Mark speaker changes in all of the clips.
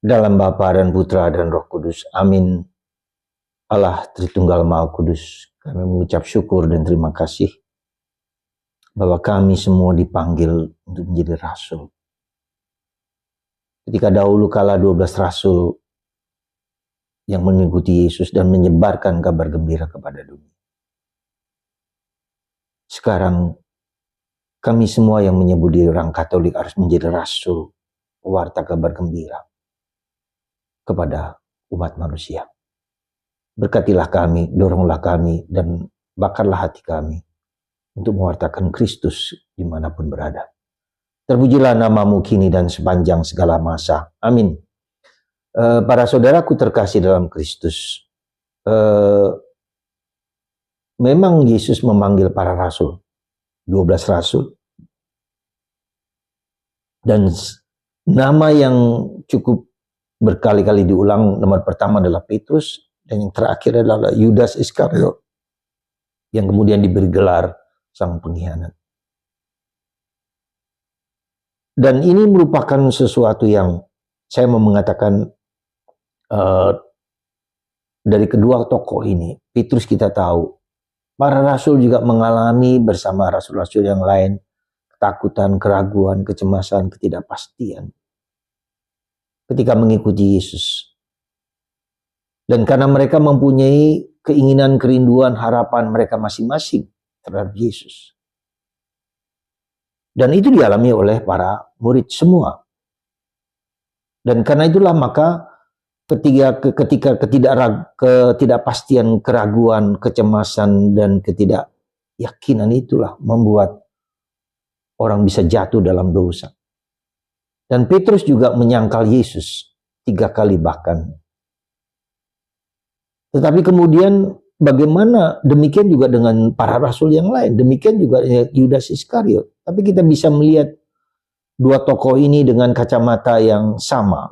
Speaker 1: Dalam Bapa dan Putra dan Roh Kudus. Amin. Allah Tritunggal Maha Kudus, kami mengucap syukur dan terima kasih bahwa kami semua dipanggil untuk menjadi rasul. Ketika dahulu kala 12 rasul yang mengikuti Yesus dan menyebarkan kabar gembira kepada dunia. Sekarang kami semua yang menyebut diri orang Katolik harus menjadi rasul, pewarta kabar gembira kepada umat manusia. Berkatilah kami, doronglah kami, dan bakarlah hati kami untuk mewartakan Kristus dimanapun berada. Terpujilah namamu kini dan sepanjang segala masa. Amin. Para saudaraku terkasih dalam Kristus, memang Yesus memanggil para rasul, 12 rasul. Dan nama yang cukup berkali-kali diulang, nomor pertama adalah Petrus, dan yang terakhir adalah Yudas Iskariot, yang kemudian diberi gelar sang pengkhianat. Dan ini merupakan sesuatu yang saya mau mengatakan dari kedua tokoh ini. Petrus kita tahu, para rasul juga mengalami bersama rasul-rasul yang lain ketakutan, keraguan, kecemasan, ketidakpastian ketika mengikuti Yesus. Dan karena mereka mempunyai keinginan, kerinduan, harapan mereka masing-masing terhadap Yesus. Dan itu dialami oleh para murid semua. Dan karena itulah maka ketika ketidakpastian, keraguan, kecemasan, dan ketidakyakinan itulah membuat orang bisa jatuh dalam dosa. Dan Petrus juga menyangkal Yesus 3 kali bahkan. Tetapi kemudian bagaimana demikian juga dengan para rasul yang lain. Demikian juga Yudas Iskariot. Tapi kita bisa melihat dua tokoh ini dengan kacamata yang sama.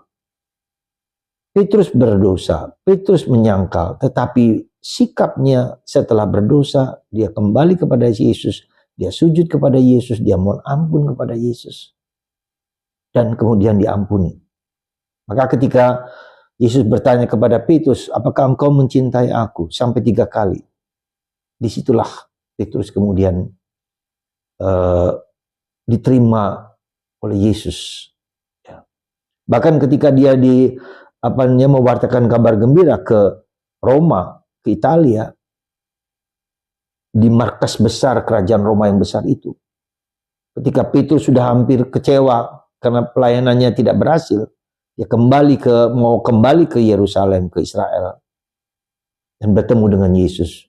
Speaker 1: Petrus berdosa, Petrus menyangkal. Tetapi sikapnya setelah berdosa, dia kembali kepada Yesus. Dia sujud kepada Yesus, dia mohon ampun kepada Yesus. Dan kemudian diampuni. Maka ketika Yesus bertanya kepada Petrus, apakah engkau mencintai aku? Sampai 3 kali. Disitulah Petrus kemudian diterima oleh Yesus. Ya. Bahkan ketika dia mewartakan kabar gembira ke Roma, ke Italia, di markas besar kerajaan Roma yang besar itu. Ketika Petrus sudah hampir kecewa karena pelayanannya tidak berhasil, dia mau kembali ke Yerusalem, ke Israel, dan bertemu dengan Yesus.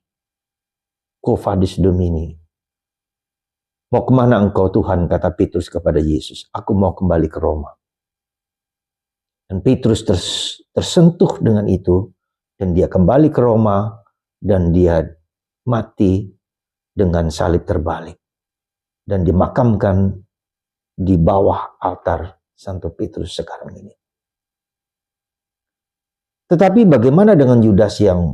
Speaker 1: Quo vadis Domini? Mau kemana engkau Tuhan, kata Petrus kepada Yesus. Aku mau kembali ke Roma. Dan Petrus tersentuh dengan itu, dan dia kembali ke Roma, dan dia mati dengan salib terbalik. Dan dimakamkan di bawah altar Santo Petrus sekarang ini. Tetapi bagaimana dengan Yudas yang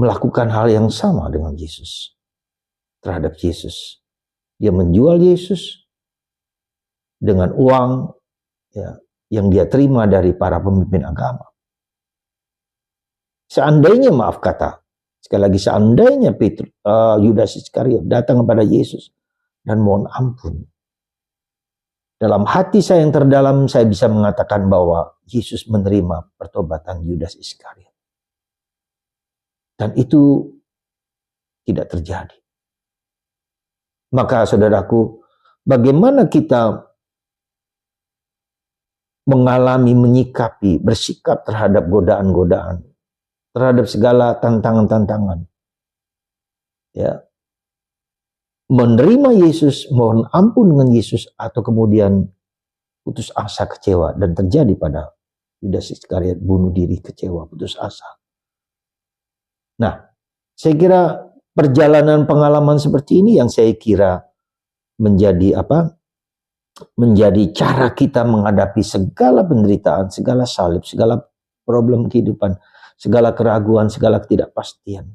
Speaker 1: melakukan hal yang sama dengan Yesus? Terhadap Yesus. Dia menjual Yesus dengan uang yang dia terima dari para pemimpin agama. Seandainya, sekali lagi seandainya Yudas Iskariot datang kepada Yesus dan mohon ampun, dalam hati saya yang terdalam, saya bisa mengatakan bahwa Yesus menerima pertobatan Yudas Iskariot. Dan itu tidak terjadi. Maka saudaraku, bagaimana kita mengalami, menyikapi, bersikap terhadap godaan-godaan, terhadap segala tantangan-tantangan. Ya. Menerima Yesus, mohon ampun dengan Yesus, atau kemudian putus asa, kecewa, dan terjadi pada Yudas Iskariot, bunuh diri, kecewa, putus asa. Nah, saya kira perjalanan pengalaman seperti ini yang saya kira menjadi cara kita menghadapi segala penderitaan, segala salib, segala problem kehidupan, segala keraguan, segala ketidakpastian.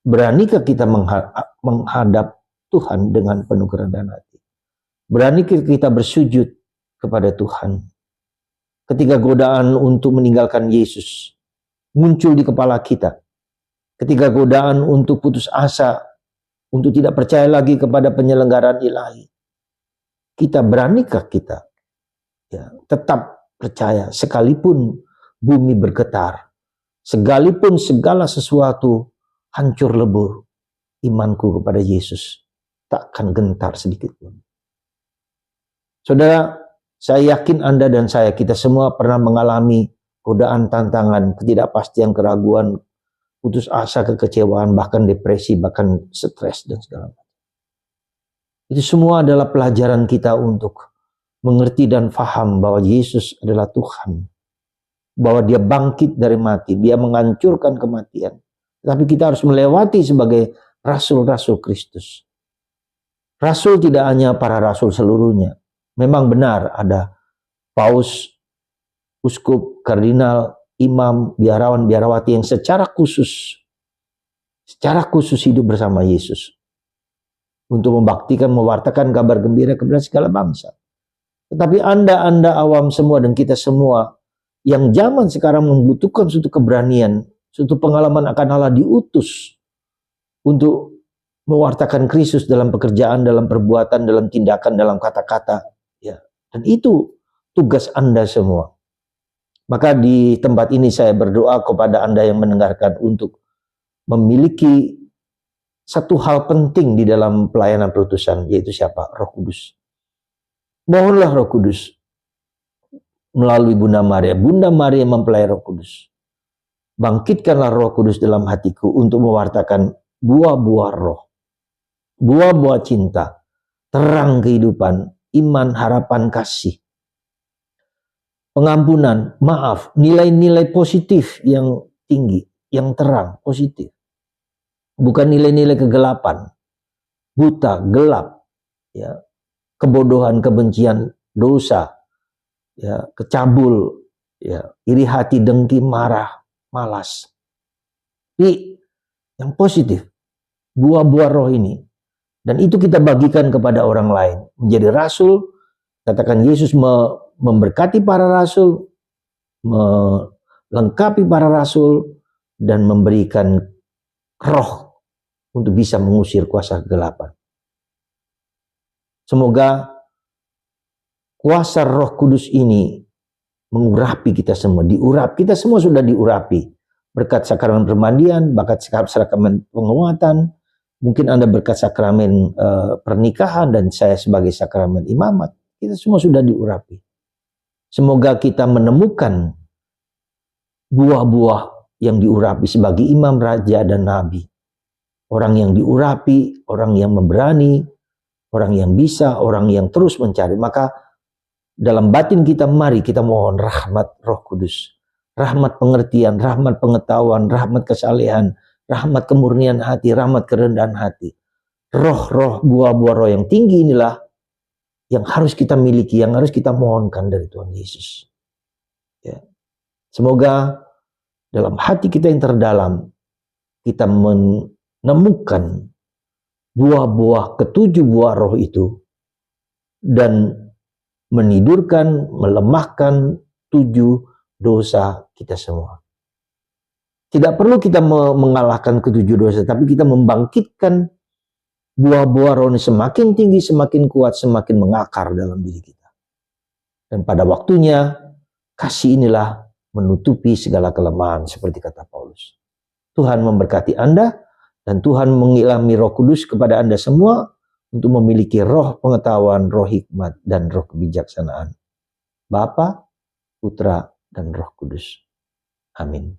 Speaker 1: Beranikah kita menghadap Tuhan dengan penuh kerendahan hati? Beranikah kita bersujud kepada Tuhan? ketika godaan untuk meninggalkan Yesus muncul di kepala kita, ketika godaan untuk putus asa, untuk tidak percaya lagi kepada penyelenggaraan ilahi, kita beranikah kita tetap percaya sekalipun bumi bergetar, sekalipun segala sesuatu hancur lebur, imanku kepada Yesus tak akan gentar sedikit pun. Saudara, saya yakin Anda dan saya, kita semua pernah mengalami godaan, tantangan, ketidakpastian, keraguan, putus asa, kekecewaan, bahkan depresi, bahkan stres dan segala macam. Itu semua adalah pelajaran kita untuk mengerti dan faham bahwa Yesus adalah Tuhan, bahwa Dia bangkit dari mati, Dia menghancurkan kematian. Tapi kita harus melewati sebagai rasul-rasul Kristus. Rasul tidak hanya para rasul seluruhnya. Memang benar ada paus, uskup, kardinal, imam, biarawan, biarawati yang secara khusus hidup bersama Yesus untuk membaktikan, mewartakan kabar gembira kepada segala bangsa. Tetapi Anda awam semua dan kita semua yang zaman sekarang membutuhkan suatu keberanian, suatu pengalaman akan Allah, diutus untuk mewartakan Kristus dalam pekerjaan, dalam perbuatan, dalam tindakan, dalam kata-kata. Dan itu tugas Anda semua. Maka di tempat ini saya berdoa kepada Anda yang mendengarkan untuk memiliki satu hal penting di dalam pelayanan perutusan, yaitu siapa? Roh Kudus. Mohonlah Roh Kudus melalui Bunda Maria. Bunda Maria mempelai Roh Kudus. Bangkitkanlah Roh Kudus dalam hatiku untuk mewartakan buah-buah roh, buah-buah cinta, terang kehidupan, iman, harapan, kasih, pengampunan, maaf, nilai-nilai positif yang tinggi, yang terang, positif. Bukan nilai-nilai kegelapan, buta, gelap, kebodohan, kebencian, dosa, kecabul, iri hati, dengki, marah, malas. Tapi yang positif, buah-buah roh ini. Dan itu kita bagikan kepada orang lain. Menjadi rasul, katakan Yesus memberkati para rasul, melengkapi para rasul, dan memberikan roh untuk bisa mengusir kuasa kegelapan. Semoga kuasa Roh Kudus ini mengurapi kita semua, kita semua sudah diurapi. Berkat sakramen permandian, berkat sakramen penguatan, mungkin Anda berkat sakramen pernikahan dan saya sebagai sakramen imamat. Kita semua sudah diurapi. Semoga kita menemukan buah-buah yang diurapi sebagai imam, raja, dan nabi. Orang yang diurapi, orang yang memberani, orang yang bisa, orang yang terus mencari. Maka dalam batin kita mari kita mohon rahmat Roh Kudus. Rahmat pengertian, rahmat pengetahuan, rahmat kesalehan, rahmat kemurnian hati, rahmat kerendahan hati. Roh-roh, buah-buah roh yang tinggi inilah yang harus kita miliki, yang harus kita mohonkan dari Tuhan Yesus. Semoga dalam hati kita yang terdalam, kita menemukan buah-buah ketujuh buah roh itu, dan menidurkan, melemahkan 7 dosa kita semua. Tidak perlu kita mengalahkan ketujuh dosa, tapi kita membangkitkan buah-buah roh ini semakin tinggi, semakin kuat, semakin mengakar dalam diri kita. Dan pada waktunya, kasih inilah menutupi segala kelemahan, seperti kata Paulus. Tuhan memberkati Anda, dan Tuhan mengilhami Roh Kudus kepada Anda semua untuk memiliki roh pengetahuan, roh hikmat, dan roh kebijaksanaan. Bapa, Putra, dan Roh Kudus. Amin.